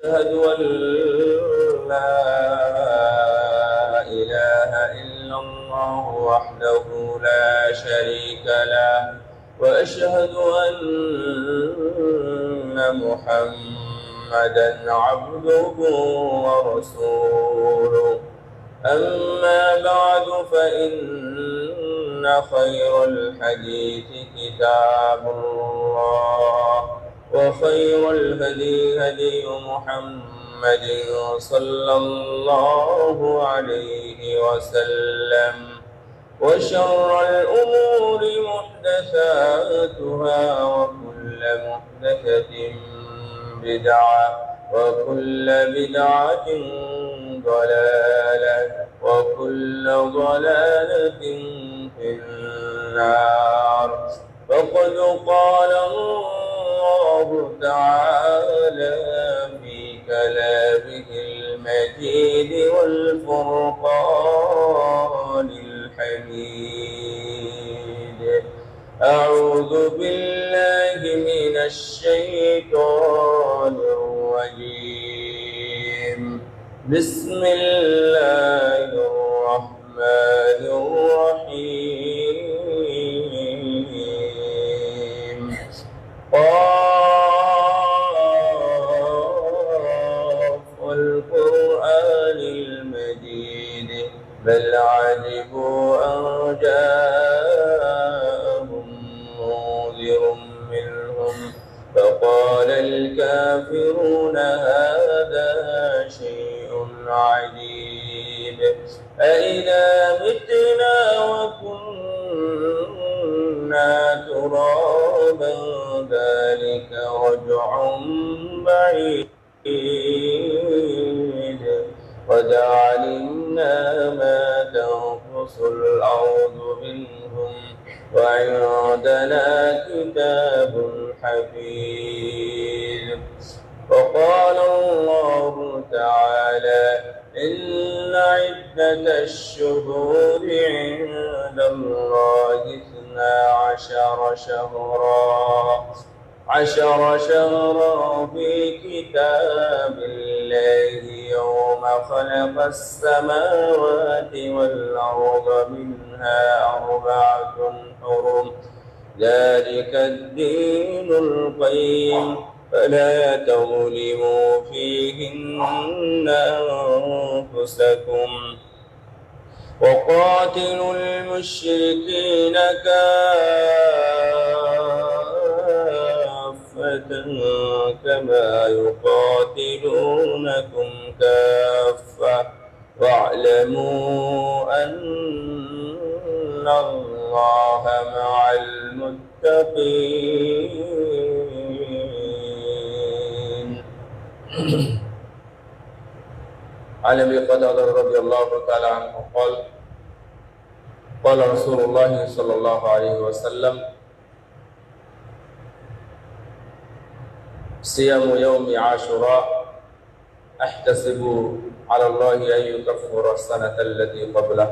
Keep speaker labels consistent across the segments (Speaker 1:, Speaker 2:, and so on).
Speaker 1: أشهد أن لا إله إلا الله وحده لا شريك له وأشهد أن محمدا عبده ورسوله أما بعد فإن خير الحديث كتاب الله وخير الهدي هدي محمد صلى الله عليه وسلم وشر الأمور محدثاتها وكل محدثة بدعة وكل بدعة ضلالة وكل ضلالة في النار. فقد قال الله تعالى في كلامه المجيد والفرقان الحميد: أعوذ بالله من الشيطان الرجيم. بسم الله الرحمن الرحيم. قاف والقرآن المجيد بل عجبوا أن جاءهم منذر منهم فقال الكافرون هذا شيء عجيب أإذا متنا وكنا ترابا ذلك رجع بعيد قد علمنا ما تنقص الأرض منهم وعندنا كتاب حفيظ. وقال الله تعالى: إن عدة الشهور عند الله 12 شهرا في كتاب الله يوم خلق السماوات والأرض منها 4 حرم ذلك الدين القيم فلا تظلموا فيهن أنفسكم وقاتلوا المشركين كافة كما يقاتلونكم كافة واعلموا أن الله مع المتقين. عن ابي قتادة رضي الله تعالى عنه قال: قال رسول الله صلى الله عليه وسلم: صيام يوم عاشوراء احتسب على الله ان يكفر السنة التي قبله.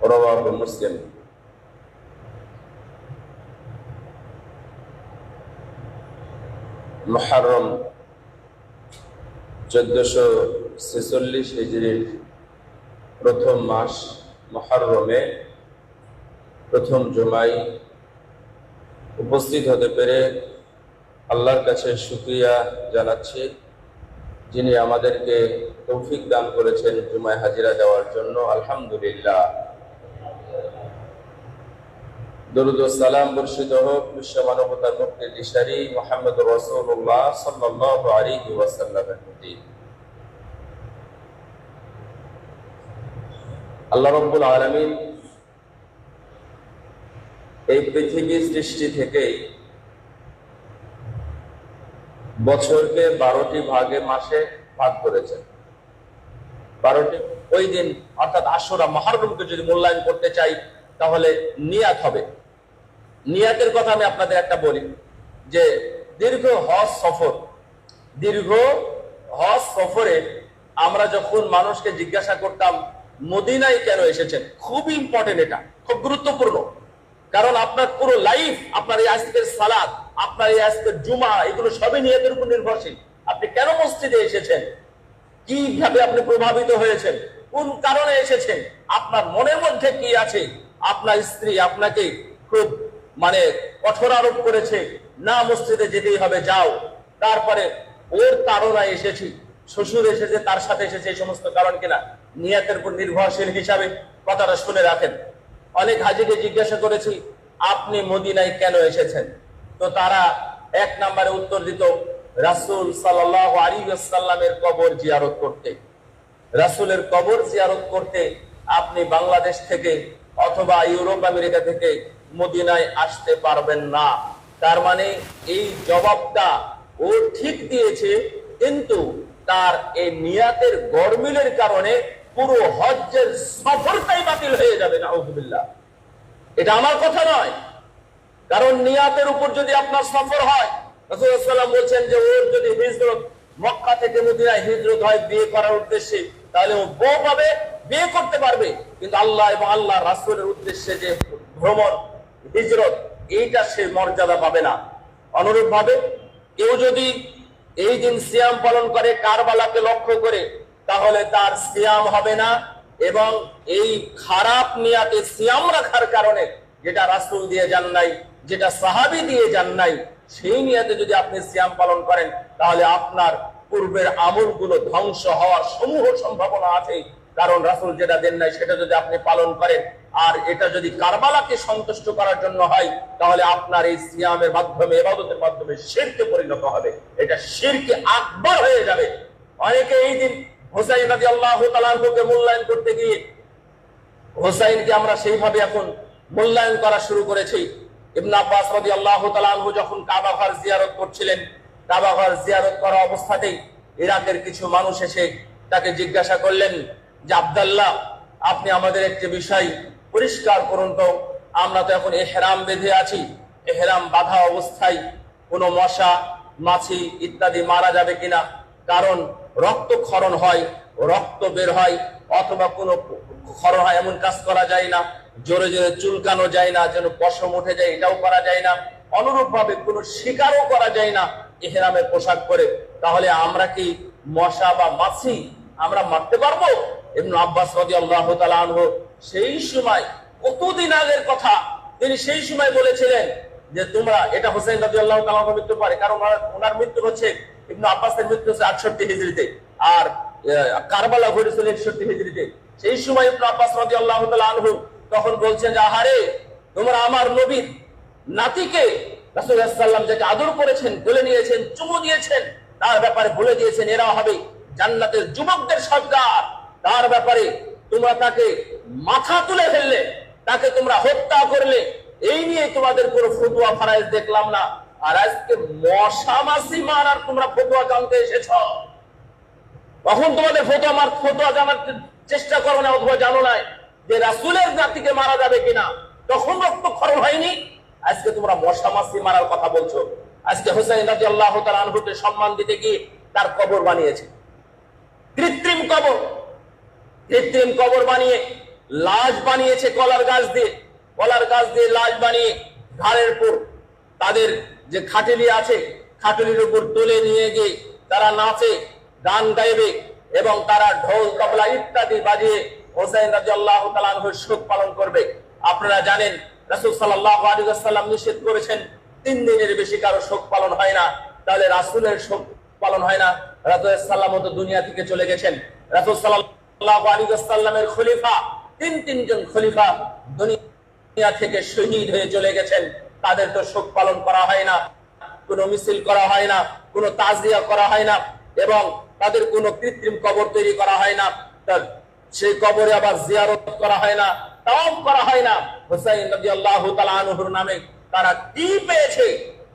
Speaker 1: رواه مسلم. মুহররম 1446 হিজরির প্রথম মাস মুহররমে প্রথম জুমায় উপস্থিত হতে পেরে আল্লাহর কাছে শুকরিয়া জানাচ্ছি, যিনি আমাদেরকে তৌফিক দান করেছেন জুমায় হাজিরা দেওয়ার জন্য। আলহামদুলিল্লাহ। দরুদ ও সালাম বর্ষিত হোক বিশ্ব মানবতার মুক্তির দিশারি মুহাম্মদ রাসূলুল্লাহ সাল্লাল্লাহু আলাইহি ওয়াসাল্লামের প্রতি। আল্লাহ রাব্বুল আলামিন এই পৃথিবী সৃষ্টি থেকেই বছরকে 12টি ভাগে মাসে ভাগ করেছেন। 12টি ওই দিন অর্থাৎ আশুরা মুহররমকে যদি মূল্যায়ন করতে চাই তাহলে নিয়াত হবে। নিয়াতের কথা আমি আপনাদের একটা বলি যে দীর্ঘ হজ সফরে আমরা যখন মানুষকে জিজ্ঞাসা করতাম মদিনায় কেন এসেছেন, খুব ইম্পর্টেন্ট, এটা খুব গুরুত্বপূর্ণ। কারণ আপনার পুরো লাইফ, আপনার এই আজকের সালাত, আপনার এই আজকের জুমা, এগুলো সবই নিয়তের উপর নির্ভরশীল। আপনি কেন মসজিদে এসেছেন, কিভাবে আপনি প্রভাবিত হয়েছেন, কোন কারণে এসেছেন, আপনার মনের মধ্যে কি আছে। আপনার স্ত্রী আপনাকে খুব কঠোর আরোপ করেছে, না মসজিদে যেতেই হবে, যাও। তারপরে ওর তাড়নায় এসেছি, শ্বশুর এসেছে, তার সাথে এসেছে, এই সমস্ত কারণ কিনা নিয়তের উপর নির্ভরশীল হিসাবে কথাটা শুনে রাখেন। অনেক হাজিকে জিজ্ঞাসা করেছি আপনি মদিনায় কেন এসেছেন, তো তারা এক নম্বরে উত্তর দিত রাসূল সাল্লাল্লাহু আলাইহি ওয়াসাল্লামের কবর জিয়ারত করতে। রাসূলের কবর জিয়ারত করতে আপনি বাংলাদেশ থেকে অথবা ইউরোপ আমেরিকা থেকে মদিনায় আসতে পারবেন না। তার মানে এই জবাবটা ও ঠিক দিয়েছে, কিন্তু তার এই নিয়াতের গরমিলের কারণে পুরো হজ্জের সফরটাই বাতিল হয়ে যাবে। নাউযুবিল্লাহ, এটা আমার কথা নয়। কারণ নিয়াতের উপর যদি আপনার সফর হয়, রাসূল সাল্লাল্লাহু আলাইহি ওয়াসাল্লাম বলছেন যে ওর যদি হিজরত মক্কা থেকে মদিনায় হিজরত হয় বিয়ে করার উদ্দেশ্যে, তাহলে ও বউ পাবে, বিয়ে করতে পারবে। কিন্তু আল্লাহ এবং আল্লাহ রাসূলের উদ্দেশ্যে যে ভ্রমণ, হিজরত, এইটা সে মর্যাদা পাবে না। অনুরূপ ভাবে কেউ যদি এই দিন সিয়াম পালন করে কারবালাকে লক্ষ্য করে, তাহলে তার সিয়াম হবে না। এবং এই খারাপ নিয়াতে সিয়াম রাখার কারণে, যেটা রাসূল দিয়ে যান নাই, যেটা সাহাবী দিয়ে যান নাই, সেই নিয়াতে যদি আপনি সিয়াম পালন করেন, তাহলে আপনার পূর্বের আমলগুলো ধ্বংস হওয়ার সমূহ সম্ভাবনা আছে। কারণ রাসূল যেটা দেন নাই সেটা যদি আপনি পালন করেন, আর এটা যদি কারবালাকে সন্তুষ্ট করার জন্য হয়, তাহলে আপনার এই সিয়ামের মাধ্যমে, ইবাদতের মাধ্যমে শিরকে পরিণত হবে। এটা শিরকে আকবার হয়ে যাবে। অনেকে এই দিন হুসাইন রাদিয়াল্লাহু তাআলা আনহুকে মূল্যায়ন করতে গিয়ে, হুসাইনকে আমরা সেইভাবে এখন মূল্যায়ন করা শুরু করেছি। ইবনে আব্বাস রাদিয়াল্লাহু তাআলা আনহু যখন কাবা ঘর জিয়ারত করছিলেন, কাবা ঘর জিয়ারত করা অবস্থাতেই ইরাকের কিছু মানুষ এসে তাকে জিজ্ঞাসা করলেন যে আব্দুল্লাহ, আপনি আমাদের একটি বিষয় পরিষ্কার করুন তো, আমরা তো এখন ইহরাম বেঁধে আছি, ইহরাম বাঁধা অবস্থায় কোনো মশা, মাছি ইত্যাদি মারা যাবে কিনা? কারণ রক্তক্ষরণ হয়, রক্ত বের হয়, অথবা কোনো ক্ষরণ হয়, এমন কাজ করা যায় না। জোরে জোরে চুলকানো যায় না, যেন পশম উঠে যায়, এটাও করা যায় না। অনুরূপ ভাবে কোনো শিকারও করা যায় না ইহরামের পোশাক পরে। তাহলে আমরা কি মশা বা মাছি আমরা মারতে পারবো? ইবনে আব্বাস রাদিয়াল্লাহু তাআলা আনহু সেই সময়, কতদিন আগের কথা, তিনি সেই সময় বলেছিলেন যে তোমরা, এটা হুসাইন রাদিয়াল্লাহু তাআলা আনহু মৃত্যু পারে, কারণ ওনার মৃত্যু হচ্ছে, ইবনে আব্বাসের মৃত্যু হচ্ছে 68 হিজরিতে, আর কারবালা ঘটেছিল 61 হিজরিতে। সেই সময় ইবনে আব্বাস রাদিয়াল্লাহু তাআলা আনহু তখন বলছেন যে আহারে, তোমরা আমার নবীর নাতিকে রাসূল সাল্লাল্লাহু আলাইহি ওয়াসাল্লাম যাকে আদর করেছেন, কোলে নিয়েছেন, চুমু দিয়েছেন, তার ব্যাপারে বলে দিয়েছেন এরা হবে জান্নাতের যুবকদের সর্দার। তার ব্যাপারে তোমরা তাকে মাথা তুলে ফেললে, তাকে তোমরা হত্যা করলে, এই নিয়ে তোমাদের কোনো ফতোয়া ফারাইজ দেখলাম না। আর আজকে মশা মাছি মারার তোমরা ফতোয়া জানতে এসেছ। তখন তোমাদের ফতোয়া জানার চেষ্টা করো না, অথবা জানো না যে রাসূলের জাতিকে মারা যাবে কিনা, তখন রক্তক্ষরণ হয়নি। আজকে তোমরা মশা মাছি মারার কথা বলছো। আজকে হুসাইন রাদিয়াল্লাহু তাআলা আনহুকে সম্মান দিতে গিয়ে তার কবর বানিয়েছে, কৃত্রিম কবর, কৃত্রিম কবর বানিয়ে লাশ বানিয়েছে কলার গাছ দিয়ে লাশ বানিয়ে ঘাড়ের উপর তাদের যে খাটুলি আছে, খাটুলির উপর তুলে নিয়ে গিয়ে তারা নাচে, গান গাইবে এবং তারা ঢোল তবলা ইত্যাদি বাজিয়ে হুসাইন রাদিয়াল্লাহু তাআলা আনহুর শোক পালন করবে। আপনারা জানেন রাসূল সাল্লাল্লাহু আলাইহি ওয়াসাল্লাম নিষেধ করেছেন 3 দিনের বেশি কারো শোক পালন হয় না। তাহলে রাসূলের শোক পালন হয় না, রাসূল সাল্লাল্লাহু আলাইহি ওয়াসাল্লাম তো দুনিয়া থেকে চলে গেছেন। রাসূল সাল্লাল্লাহু আলাইহি ওয়াসাল্লামের খলিফা, তিনজন খলিফা দুনিয়া থেকে শহীদ হয়ে চলে গেছেন, তাদের তো শোক পালন করা হয় না, কোনো মিছিল করা হয় না, কোনো তাজিয়া করা হয় না, এবং তাদের কোনো কৃত্রিম কবর তৈরি করা হয় না, সেই কবরে আবার জিয়ারত করা হয় না, তাওয়াফ করা হয় না। হুসাইন রাদিয়াল্লাহু তাআলা আনহুর নামে তারা কি পেয়েছে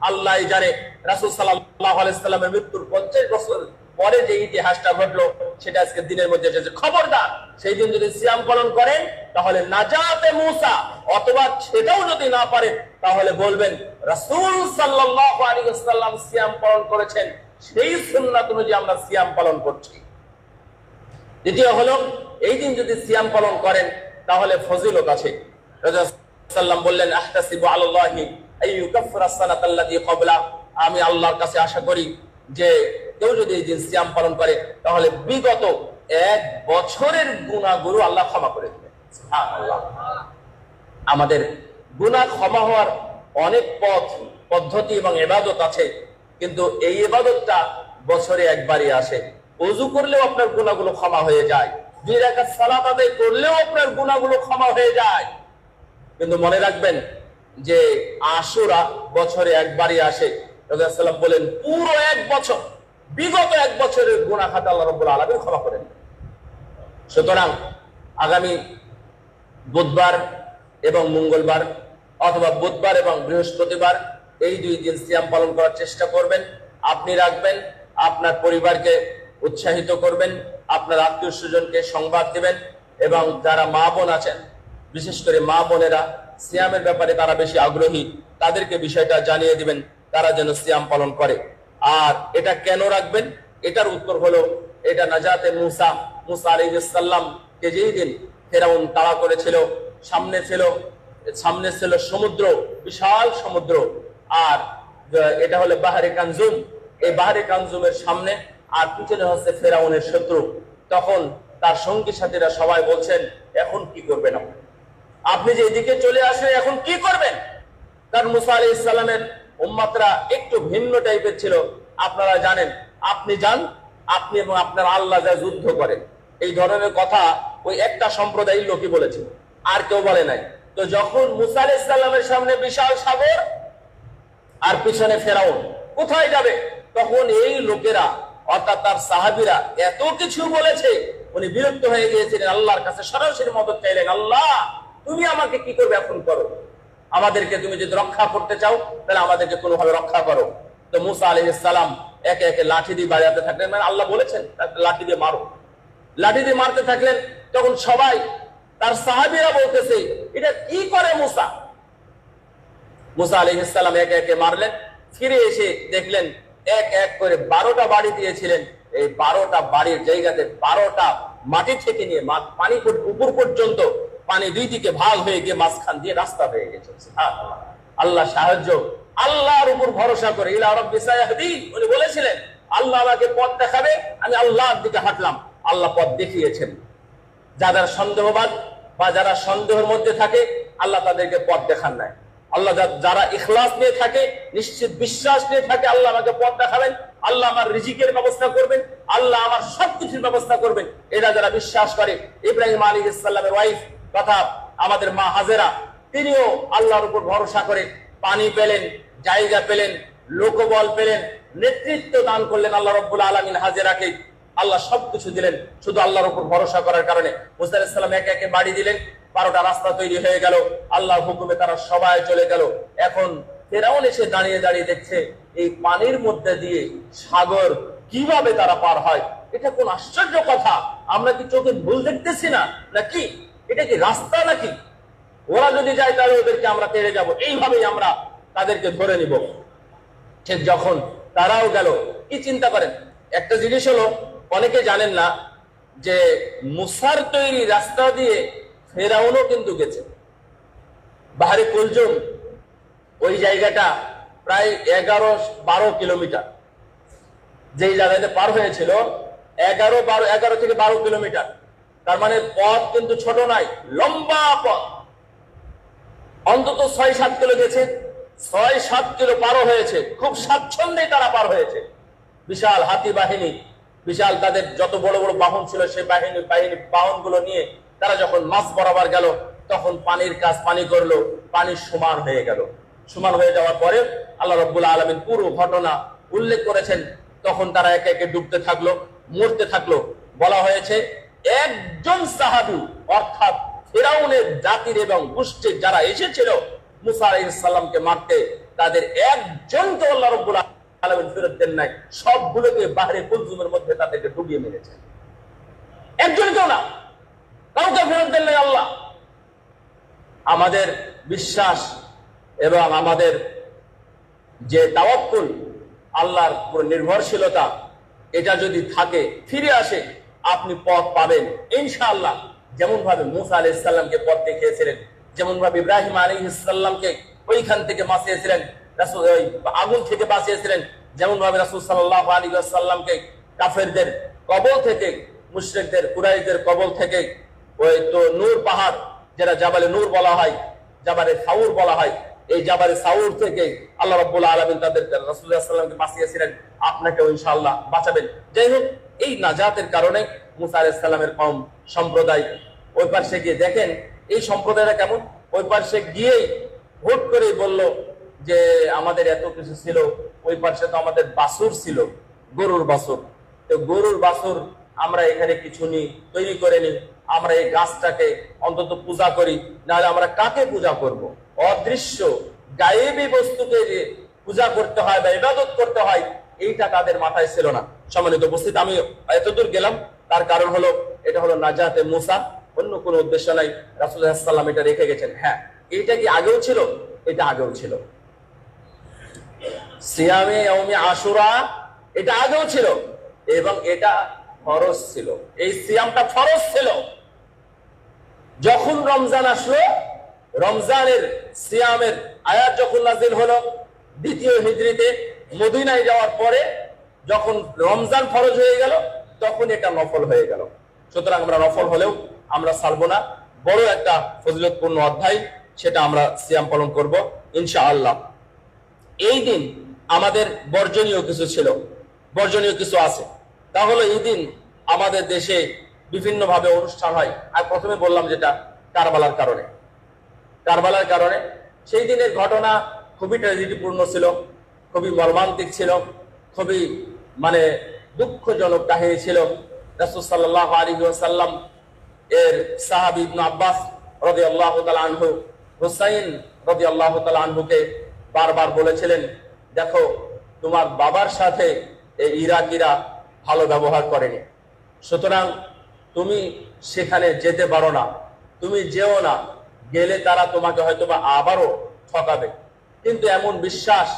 Speaker 1: আল্লাহই জানে। রাসূল সাল্লাল্লাহু আলাইহি ওয়াসাল্লামের মৃত্যুর 50 বছর পরে যে ইতিহাসটা ঘটলো, সেটা আজকে দিনের মধ্যে এসেছে। খবরদার, সেই দিন যদি সিয়াম পালন করেন তাহলে নাজাতে মুসা, অথবা সেটাও যদি না পারেন তাহলে বলবেন রাসূল সাল্লাল্লাহু আলাইহি ওয়াসাল্লাম সিয়াম পালন করেছেন, সেই সুন্নাত অনুযায়ী আমরা সিয়াম পালন করছি। দ্বিতীয় হলো, এই দিন যদি সিয়াম পালন করেন তাহলে ফজিলত আছে। রাসূল সাল্লাল্লাহু বললেন আহতাসিবু আলাল্লাহি আইয়ুকাফফিরা সানাতাল্লাতী ক্বাবলা, আমি আল্লাহর কাছে আশা করি যে কেউ যদি এই দিন সিয়াম পালন করে তাহলে বিগত 1 বছরের গুনাহগুলো আল্লাহ ক্ষমা করে দেবেন। সুবহানাল্লাহ। আমাদের গুনাহ ক্ষমা হওয়ার অনেক পদ্ধতি এবং ইবাদত আছে, কিন্তু এই ইবাদতটা বছরে একবারই আসে। ওযু করলেও আপনার গুনাহগুলো ক্ষমা হয়ে যায়, 2 রাকাত সালাত আদায় করলেও আপনার গুনাহগুলো ক্ষমা হয়ে যায়। কিন্তু মনে রাখবেন যে আশুরা বছরে একবারই আসে। রাসূলুল্লাহ সাল্লাল্লাহু আলাইহি ওয়াসাল্লাম বলেন পুরো 1 বছর, বিগত 1 বছরের গুনাহ খাতা আল্লাহ রাব্বুল আলামিন ক্ষমা করেন। সুতরাং আগামী বুধবার এবং মঙ্গলবার অথবা বুধবার এবং বৃহস্পতিবার এই 2 দিন সিয়াম পালন করার চেষ্টা করবেন। আপনি রাখবেন, আপনার পরিবারকে উৎসাহিত করবেন, আপনার আত্মীয় স্বজনকে সংবাদ দিবেন, এবং যারা মা বোন আছেন, বিশেষ করে মা বোনেরা সিয়ামের ব্যাপারে তারা বেশি আগ্রহী, তাদেরকে বিষয়টা জানিয়ে দিবেন, তারা যেন সিয়াম পালন করে। আর এটা কেন রাখবেন, এটার উত্তর হলো এটা নাজাতে মুসা আলাইহিস সালাম কে যেই দিন ফেরাউন তাড়া করেছিল, সামনে ছিল সমুদ্র, বিশাল সমুদ্র, আর এটা হলো বাহরে কানজুম, এই বাহরে কানজুমের সামনে আর পিছনে হচ্ছে ফেরাউনের শত্রু। তখন তার সঙ্গী সাথীরা সবাই বলছেন এখন কি করবেন আপনি যে এদিকে চলে আসেন, এখন কি করবেন? কারণ মুসা আলাইহিস সালামের উম্মতরা একটু ভিন্ন টাইপের ছিল। আপনারা জানেন, আপনি যান, আপনি এবং আপনার আল্লাহ যা যুদ্ধ করেন, এই ধরনের কথা ওই একটা সম্প্রদায়ের লোকই বলেছে, আর কেউ বলে নাই। তো যখন মুসা আলাইহিস সালামের সামনে বিশাল সাগর আর পিছনে ফেরাউন, কোথায় যাবে? তখন এই লোকেরা অর্থাৎ তার সাহাবীরা এত কিছু বলেছে, উনি বিরক্ত হয়ে গিয়েছিলেন, আল্লাহর কাছে সরাসরি মদদ চাইলেন, আল্লাহ তুমি আমাকে কি করবে এখন করো, আমাদেরকে তুমি যদি রক্ষা করতে চাও তাহলে আমাদেরকে কোনোভাবে রক্ষা করো। তো মুসা আলাইহিস সালাম একে একে লাঠি দিয়ে বাজাতে থাকলেন, মানে আল্লাহ বলেছেন লাঠি দিয়ে মারো, লাঠি দিয়ে মারতে থাকলেন। তখন সবাই তার সাহাবীরা বলতেছে এটা কি করে মুসা? মুসা আলাইহিস সালাম একে একে মারলেন, ফিরে এসে দেখলেন এক এক করে 12টা বাড়ি দিয়েছিলেন। এই 12টা বাড়ির জায়গাতে 12টা মাটি থেকে নিয়ে পানি উপর পর্যন্ত পানি 2 দিকে ভাগ হয়ে গিয়ে মাঝখান দিয়ে রাস্তা হয়ে গেছে। আল্লাহ সাহায্য, আল্লাহর উপর ভরসা করে ইলা রাব্বি সায়াহদিন, উনি বলেছিলেন আল্লাহ আমাকে পথ দেখাবে, আমি আল্লাহর দিকে হাঁটলাম, আল্লাহ পথ দেখিয়েছেন। যারা সন্দেহবাদ বা যারা সন্দেহের মধ্যে থাকে, আল্লাহ তাদেরকে পথ দেখান নাই। আল্লাহ যারা ইখলাস নিয়ে থাকে, নিশ্চিত বিশ্বাস নিয়ে থাকে, আল্লাহ আমাকে পথ দেখাবেন, আল্লাহ আমার রিজিকের ব্যবস্থা করবেন, আল্লাহ আমার সবকিছুর ব্যবস্থা করবেন, এটা যারা বিশ্বাস করে। ইব্রাহিম আলাইহিস সালামের ওয়াইফ তথা আমাদের মা হাজেরা, তিনিও আল্লাহর উপর ভরসা করে পানি পেলেন, জায়গা পেলেন, লোকবল পেলেন, নেতৃত্ব দান করলেন আল্লাহ রাব্বুল আলামিন হাজেরাকে। আল্লাহ সবকিছু দিলেন শুধু আল্লাহর উপর ভরসা করার কারণে। মুসা আলাইহিস সালাম একে একে বাড়ি দিলেন, 12টা রাস্তা তৈরি হয়ে গেল, আল্লাহর হুকুমে তারা সবাই চলে গেল। এখন ফেরাউন এসে দাঁড়িয়ে দাঁড়িয়ে দেখছে এই পানির মধ্যে দিয়ে সাগর কিভাবে তারা পার হয়। এটা কোন আশ্চর্য কথা, আমরা কি চোখে ভুল দেখতেছি না নাকি? এটা কি রাস্তা নাকি? ওরা যদি যায় তাহলে ওদেরকে আমরা তেড়ে যাব, এইভাবেই আমরা তাদেরকে ধরে নিব। ঠিক যখন তারাও গেল, কি চিন্তা করেন, একটা জিনিস হলো অনেকে জানেন না যে মুসার তৈরি রাস্তা দিয়ে ফেরাউনও কিন্তু গেছে। বাহরে কুলজুম ওই জায়গাটা প্রায় 11-12 কিলোমিটার, যেই জায়গাতে পার হয়েছিল 11 থেকে 12 কিলোমিটার। তার মানে পথ কিন্তু ছোট নাই, লম্বা পথ, অন্তত 6-7 কিলো গেছে, 6-7 কিলো পার হয়েছে, খুব স্বাচ্ছন্দ্যে তারা পার হয়েছে। বিশাল হাতি বাহিনী, বিশাল তাদের যত বড় বড় বাহন ছিল সেই বাহনগুলো নিয়ে তারা যখন মাছ বরাবর গেল, তখন পানির কাজ পানি করলো, পানি সমান হয়ে গেল। সমান হয়ে যাওয়ার পরে আল্লাহ রাব্বুল আলামিন পুরো ঘটনা উল্লেখ করেছেন। তখন তারা একে একে ডুবতে থাকলো, মরতে থাকলো। বলা হয়েছে একজন সাহাবী অর্থাৎ ফিরাউনের জাতির এবং গোষ্ঠীর যারা এসেছিল মুসা আলাইহিস সালামকে মারতে, তাদের একজনকে আল্লাহ রাব্বুল আলামিন ফেরত দেন নাই, সবগুলোকে বাহরে কুলজুমের মধ্যে তাদেরকে ডুবিয়ে মেরেছেন। একজনকেও না, কাউকে ফেরত দেন নাই আল্লাহ। আমাদের বিশ্বাস এবং আমাদের যে তাওয়াক্কুল, আল্লাহর উপর নির্ভরশীলতা, এটা যদি থাকে, ফিরে আসে, আপনি পথ পাবেন ইনশাআল্লাহ। যেমন ভাবে মুসা আলাইহিস সালামকে পথ দেখিয়েছিলেন, যেমন ভাবে ইব্রাহিম আলাইহিস সালামকে ওইখান থেকে বাঁচিয়েছিলেন, রাসূল আগুন থেকে বাঁচিয়েছিলেন, যেমন ভাবে রাসূল সাল্লাল্লাহু আলাইহি ওয়াসাল্লামকে কাফেরদের কবল থেকে, মুশরিকদের কুরাইশদের কবল থেকে ওই তো নূর পাহাড়, যেটা জাবালে নূর বলা হয়, জাবালে সাউর বলা হয়, এই জাবালে সাউর থেকে আল্লাহ রাব্বুল আলামিন তাদের রাসূলুল্লাহ সাল্লাল্লাহু আলাইহি ওয়াসাল্লামকে বাঁচিয়েছিলেন, আপনাকেও ইনশাআল্লাহ বাঁচাবেন। যাই হোক, এই নাজাতের কারণে মুসা আলাইহিস সালামের কওম সম্প্রদায় ওই পাশে গিয়ে দেখেন এই সম্প্রদায়টা কেমন। ওই পাশে গিয়েই হুট করেই বলল যে আমাদের এত কিছু ছিল, ওই পাশে তো আমাদের বাছুর ছিল, গরুর বাছুর, তো গরুর বাছুর আমরা এখানে কিছু নি তৈরি করে নি, আমরা এই গাছটাকে অন্তত পূজা করি, নাহলে আমরা কাকে পূজা করব? অদৃশ্য গায়েবী বস্তুকে যে পূজা করতে হয় বা ইবাদত করতে হয়, এইটা তাদের মাথায় ছিল না। সম্মানিত উপস্থিত, আমি এতদূর গেলাম তার কারণ হলো এটা হলো নাজাতে মুসা, অন্য কোনো উদ্দেশ্য নাই। রাসূলুল্লাহ সাল্লাল্লাহু আলাইহি ওয়াসাল্লাম এটা রেখে গেছেন। হ্যাঁ, এটা কি আগেও ছিল? এটা আগেও ছিল। সিয়ামে ইয়াউমি আশুরা এটা আগেও ছিল এবং এটা ফরজ ছিল। এই সিয়ামটা ফরজ ছিল। যখন রমজান আসলো, রমজানের সিয়ামের আয়াত যখন নাযিল হলো দ্বিতীয় হিজরিতে মদিনায় যাওয়ার পরে, যখন রমজান ফরজ হয়ে গেল, তখন এটা নফল হয়ে গেল। সুতরাং আমরা নফল হলেও আমরা ছাড়বো না। বড় একটা ফজিলতপূর্ণ অধ্যায়, সেটা আমরা সিয়াম পালন করব ইনশাআল্লাহ। এই দিন আমাদের বর্জনীয় কিছু ছিল, বর্জনীয় কিছু আছে। তাহলে এই দিন আমাদের দেশে বিভিন্নভাবে অনুষ্ঠান হয়। আর প্রথমে বললাম যেটা কারবালার কারণে, কারবালার কারণে সেই দিনের ঘটনা খুবই ট্র্যাজেডিপূর্ণ ছিল, খুবই মর্মান্তিক ছিল, খুবই মানে দুঃখজনক কাহিনী ছিল। রাসূল সাল্লাল্লাহু আলাইহি ওয়াসাল্লাম এর সাহাবী ইবনে আব্বাস রাদিয়াল্লাহু তাআলা আনহু হুসাইন রাদিয়াল্লাহু তাআলা আনহুকে বারবার বলেছিলেন, দেখো তোমার বাবার সাথে এই ইরাকিরা ভালো ব্যবহার করেনি, সুতরাং তুমি সেখানে যেতে পারো না, তুমি যেও না, গেলে তারা তোমাকে হয়তোবা আবারও ঠকাবে। কিন্তু এমন বিশ্বাস,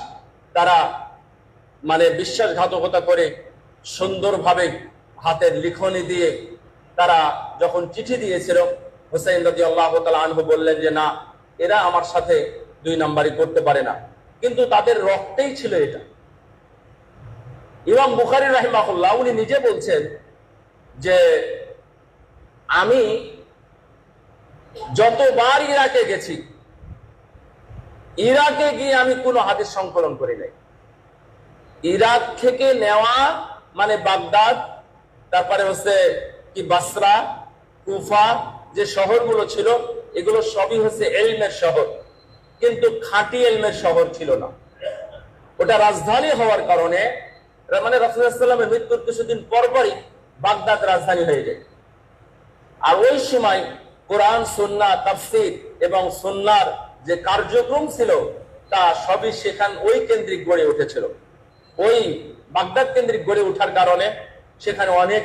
Speaker 1: তারা মানে বিশ্বাসঘাতকতা করে সুন্দরভাবে হাতের লিখনি দিয়ে তারা যখন চিঠি দিয়েছিল, হুসাইন রাদিয়াল্লাহু তাআলা আনহু বললেন যে না, এরা আমার সাথে দুই নাম্বারি করতে পারে না, কিন্তু তাদের রক্তেই ছিল এটা। ইমাম বুখারী রাহিমাহুল্লাহ উনি নিজে বলছেন যে আমি যতবার ইরাকে গেছি, ইরাকে গিয়ে আমি কোনো হাদিস সংকলন করি নাই। ইরাক থেকে নেওয়া মানে বাগদাদ, তারপরে হচ্ছে কি বাসরা, কুফা, যে শহরগুলো ছিল এগুলো সবই হচ্ছে ইলমের শহর, কিন্তু খাঁটি ইলমের শহর ছিল না। ওটা রাজধানী হওয়ার কারণে মানে রাসূলুল্লাহ সাল্লাল্লাহু আলাইহি ওয়াসাল্লামের মৃত্যুর কিছুদিন পরপরই বাগদাদ রাজধানী হয়ে যায়। আর ওই সময় কোরআন, সুন্নাহ, তাফসীর এবং সুন্নাহর যে কার্যক্রম ছিল তা সবই সেখান ওই কেন্দ্রিক গড়ে উঠেছিল। ওই বাগদাদ কেন্দ্রিক গড়ে ওঠার কারণে সেখানে অনেক